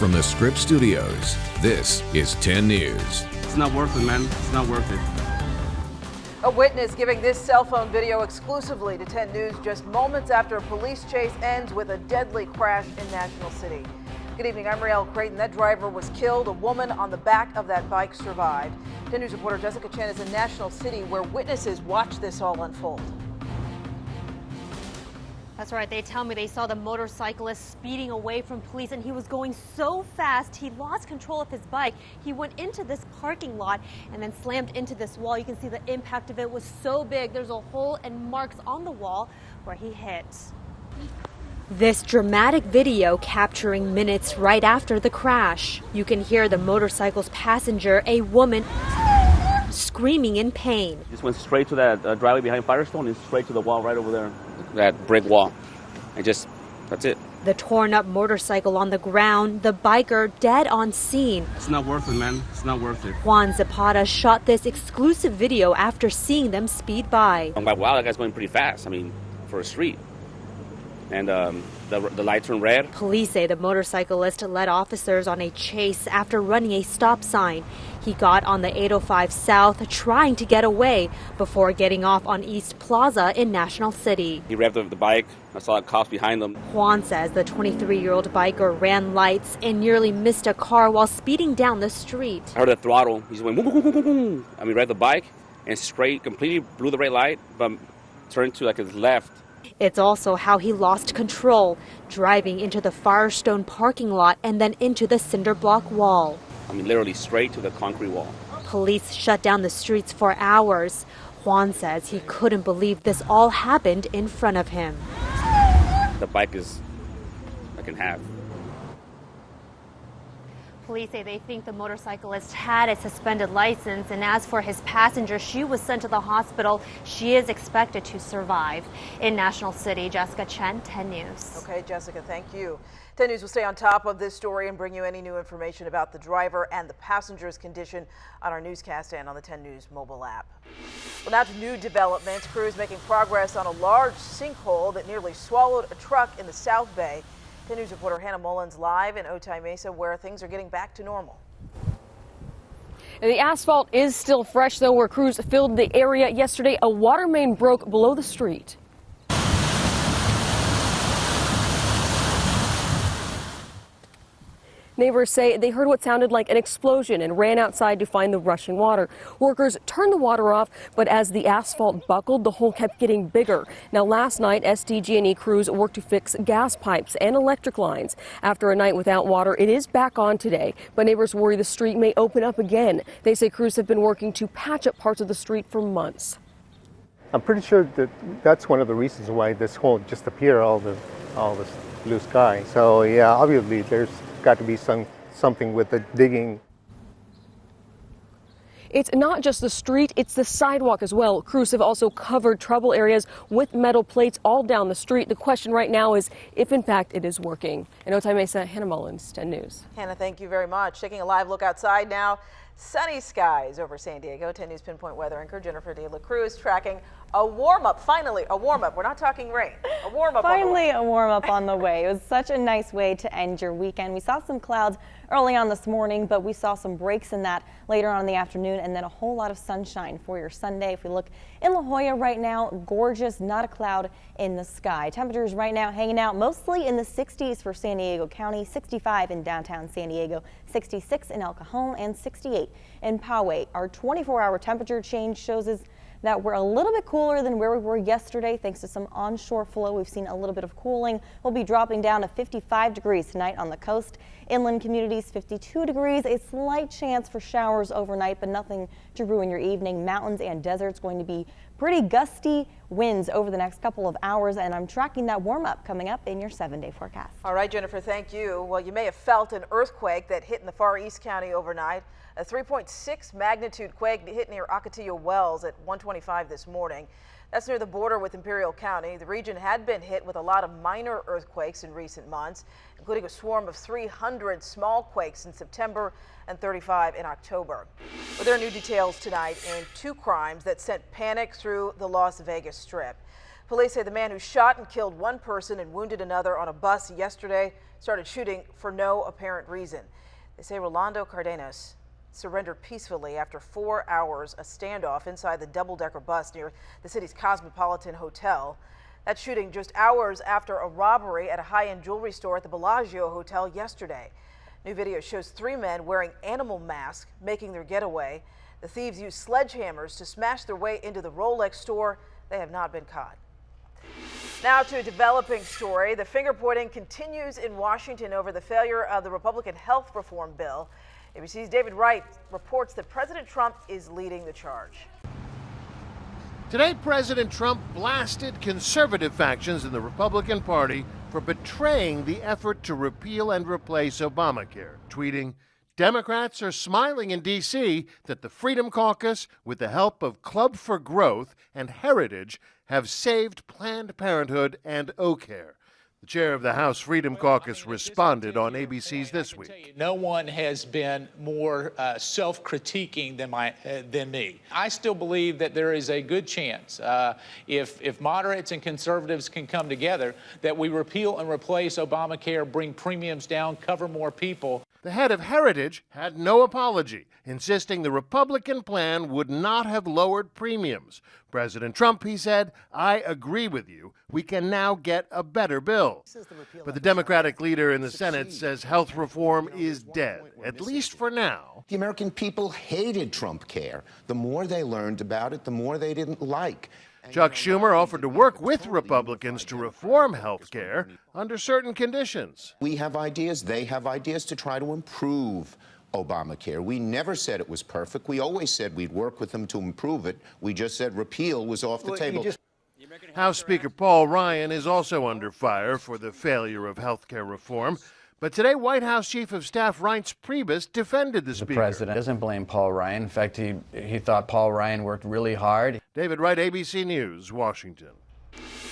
From the Scripps Studios, this is 10 News. It's not worth it, man. It's not worth it. A witness giving this cell phone video exclusively to 10 News just moments after a police chase ends with a deadly crash in National City. Good evening, I'm Rielle Creighton. That driver was killed. A woman on the back of that bike survived. 10 News reporter Jessica Chen is in National City where witnesses watched this all unfold. That's right. They tell me they saw the motorcyclist speeding away from police, and he was going so fast he lost control of his bike. He went into this parking lot and then slammed into this wall. You can see the impact of it was so big. There's a hole and marks on the wall where he hit. This dramatic video capturing minutes right after the crash. You can hear the motorcycle's passenger, a woman, screaming in pain. Just went straight to that driveway behind Firestone and straight to the wall right over there, that brick wall. And that's it. The torn up motorcycle on the ground, the biker dead on scene. It's not worth it, man. It's not worth it. Juan Zapata shot this exclusive video after seeing them speed by. I'm like, wow, that guy's going pretty fast. I mean, for a street. And the lights turned red. Police say the motorcyclist led officers on a chase after running a stop sign. He got on the 805 South trying to get away before getting off on East Plaza in National City. He revved the bike. I saw the cops behind him. Juan says the 23-year-old biker ran lights and nearly missed a car while speeding down the street. I heard the throttle. He just went, boom, boom, boom, boom, boom. I mean, revved the bike and straight, completely blew the red light, but turned to like his left. It's also how he lost control, driving into the Firestone parking lot and then into the cinder block wall. I mean, literally straight to the concrete wall. Police shut down the streets for hours. Juan says he couldn't believe this all happened in front of him. The bike is like in half. Police say they think the motorcyclist had a suspended license, and as for his passenger, she was sent to the hospital. She is expected to survive. In National City, Jessica Chen, 10 News. Okay, Jessica, thank you. 10 News will stay on top of this story and bring you any new information about the driver and the passenger's condition on our newscast and on the 10 News mobile app. Well, now to new developments. Crews making progress on a large sinkhole that nearly swallowed a truck in the South Bay. 10 News reporter Hannah Mullins live in Otay Mesa where things are getting back to normal. And the asphalt is still fresh, though, where crews filled the area yesterday. A water main broke below the street. Neighbors say they heard what sounded like an explosion and ran outside to find the rushing water. Workers turned the water off, but as the asphalt buckled, the hole kept getting bigger. Now, last night, SDG&E crews worked to fix gas pipes and electric lines. After a night without water, it is back on today, but neighbors worry the street may open up again. They say crews have been working to patch up parts of the street for months. I'm pretty sure that that's one of the reasons why this hole just appeared, all this blue sky. So yeah, obviously there's got to be something with the digging. It's not just the street, it's the sidewalk as well. Crews have also covered trouble areas with metal plates all down the street. The question right now is if, in fact, it is working. In Otay Mesa, Hannah Mullins, 10 News. Hannah, thank you very much. Taking a live look outside now. Sunny skies over San Diego. 10 News Pinpoint weather anchor Jennifer De La Cruz tracking a warm-up. Finally, a warm-up. We're not talking rain. A warm-up. Finally, a warm-up on the way. It was such a nice way to end your weekend. We saw some clouds early on this morning, but we saw some breaks in that later on in the afternoon, and then a whole lot of sunshine for your Sunday. If we look in La Jolla right now, gorgeous, not a cloud in the sky. Temperatures right now hanging out mostly in the 60s for San Diego County, 65 in downtown San Diego, 66 in El Cajon, and 68 in Poway. Our 24-hour temperature change shows us that we're a little bit cooler than where we were yesterday thanks to some onshore flow. We've seen a little bit of cooling. We'll be dropping down to 55 degrees tonight on the coast. Inland communities 52 degrees. A slight chance for showers overnight, but nothing to ruin your evening. Mountains and deserts going to be pretty gusty winds over the next couple of hours, and I'm tracking that warm up coming up in your 7-day forecast. All right, Jennifer, thank you. Well, you may have felt an earthquake that hit in the Far East County overnight. A 3.6 magnitude quake hit near Ocotillo Wells at 1:25 this morning. That's near the border with Imperial County. The region had been hit with a lot of minor earthquakes in recent months, including a swarm of 300 small quakes in September and 35 in October. Well, there are new details tonight in two crimes that sent panic through the Las Vegas Strip. Police say the man who shot and killed one person and wounded another on a bus yesterday started shooting for no apparent reason. They say Rolando Cardenas surrendered peacefully after 4 hours, a standoff inside the double-decker bus near the city's Cosmopolitan Hotel. That shooting just hours after a robbery at a high-end jewelry store at the Bellagio Hotel yesterday. New video shows 3 men wearing animal masks making their getaway. The thieves used sledgehammers to smash their way into the Rolex store. They have not been caught. Now to a developing story. The finger-pointing continues in Washington over the failure of the Republican health reform bill. ABC's David Wright reports that President Trump is leading the charge. Today, President Trump blasted conservative factions in the Republican Party for betraying the effort to repeal and replace Obamacare, tweeting, "Democrats are smiling in D.C. that the Freedom Caucus, with the help of Club for Growth and Heritage, have saved Planned Parenthood and Ocare." The chair of the House Freedom Caucus responded on ABC's This Week. No one has been more self-critiquing than me. I still believe that there is a good chance, if moderates and conservatives can come together, that we repeal and replace Obamacare, bring premiums down, cover more people. The head of Heritage had no apology, insisting the Republican plan would not have lowered premiums. President Trump, he said, "I agree with you. We can now get a better bill." But the Democratic leader in the Senate says health reform is dead, at least for now. The American people hated Trump care. The more they learned about it, the more they didn't like. Chuck Schumer offered to work with Republicans to reform health care under certain conditions. We have ideas, they have ideas to try to improve Obamacare. We never said it was perfect. We always said we'd work with them to improve it. We just said repeal was off the table. House Speaker Paul Ryan is also under fire for the failure of health care reform. But today, White House Chief of Staff Reince Priebus defended the Speaker. The president doesn't blame Paul Ryan. In fact, he thought Paul Ryan worked really hard. David Wright, ABC News, Washington.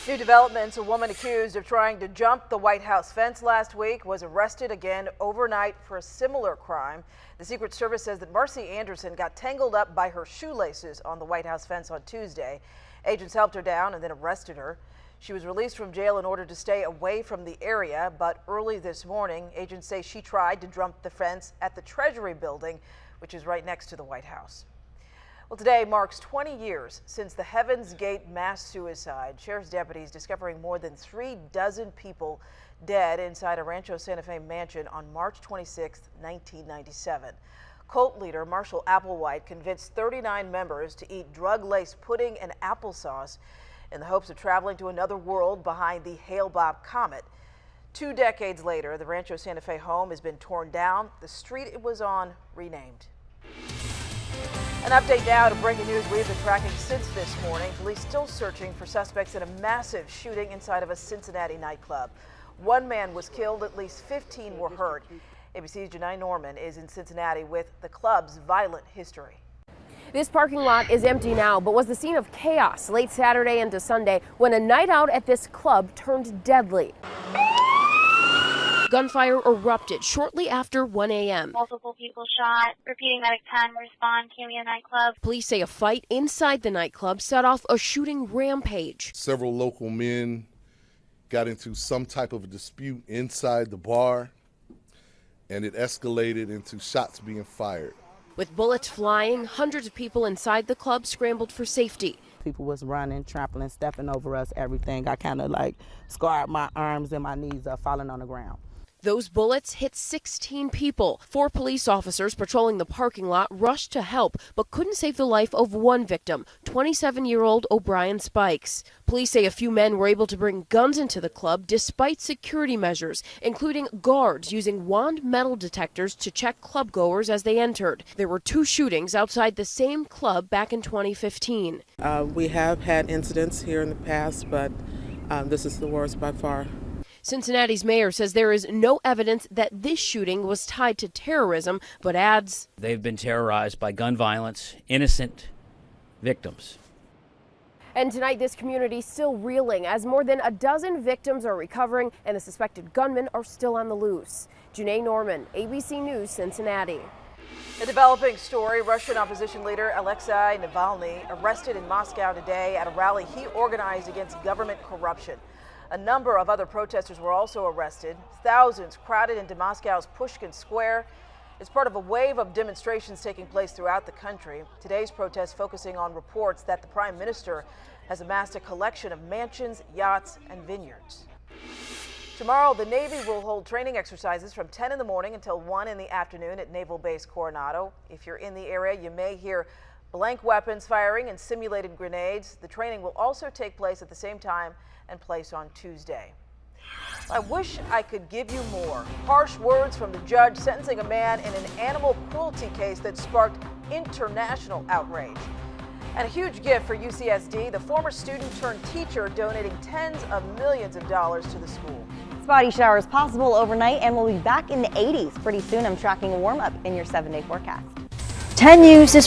New developments. A woman accused of trying to jump the White House fence last week was arrested again overnight for a similar crime. The Secret Service says that Marcy Anderson got tangled up by her shoelaces on the White House fence on Tuesday. Agents helped her down and then arrested her. She was released from jail in order to stay away from the area, but early this morning, agents say she tried to jump the fence at the Treasury building, which is right next to the White House. Well, today marks 20 years since the Heaven's Gate mass suicide. Sheriff's deputies discovering more than 36 people dead inside a Rancho Santa Fe mansion on March 26, 1997. Cult leader Marshall Applewhite convinced 39 members to eat drug-laced pudding and applesauce in the hopes of traveling to another world behind the Hale-Bopp comet. 2 decades later, the Rancho Santa Fe home has been torn down, the street it was on renamed. An update now to breaking news we've been tracking since this morning. Police still searching for suspects in a massive shooting inside of a Cincinnati nightclub. 1 man was killed, at least 15 were hurt. ABC's Janai Norman is in Cincinnati with the club's violent history. This parking lot is empty now, but was the scene of chaos late Saturday into Sunday when a night out at this club turned deadly. Gunfire erupted shortly after 1 a.m. Multiple people shot. Repeating medic 10, respond, Cameo nightclub. Police say a fight inside the nightclub set off a shooting rampage. Several local men got into some type of a dispute inside the bar, and it escalated into shots being fired. With bullets flying, hundreds of people inside the club scrambled for safety. People was running, trampling, stepping over us, everything. I kind of like scarred my arms and my knees up, falling on the ground. Those bullets hit 16 people. 4 police officers patrolling the parking lot rushed to help, but couldn't save the life of one victim, 27-year-old O'Brien Spikes. Police say a few men were able to bring guns into the club despite security measures, including guards using wand metal detectors to check clubgoers as they entered. There were 2 shootings outside the same club back in 2015. We have had incidents here in the past, but this is the worst by far. Cincinnati's mayor says there is no evidence that this shooting was tied to terrorism, but adds they've been terrorized by gun violence, innocent victims. And tonight, this community still reeling as more than a dozen victims are recovering and the suspected gunmen are still on the loose. Janai Norman, ABC News, Cincinnati. A developing story. Russian opposition leader Alexei Navalny arrested in Moscow today at a rally he organized against government corruption. A number of other protesters were also arrested. Thousands crowded into Moscow's Pushkin Square. It's part of a wave of demonstrations taking place throughout the country. Today's protest focusing on reports that the Prime Minister has amassed a collection of mansions, yachts, and vineyards. Tomorrow, the Navy will hold training exercises from 10 in the morning until 1 in the afternoon at Naval Base Coronado. If you're in the area, you may hear blank weapons firing and simulated grenades. The training will also take place at the same time and place on Tuesday. I wish I could give you more. Harsh words from the judge sentencing a man in an animal cruelty case that sparked international outrage. And a huge gift for UCSD, the former student turned teacher donating tens of millions of dollars to the school. Spotty showers possible overnight, and we'll be back in the 80s pretty soon. I'm tracking a warm up in your 7-day forecast. 10 News is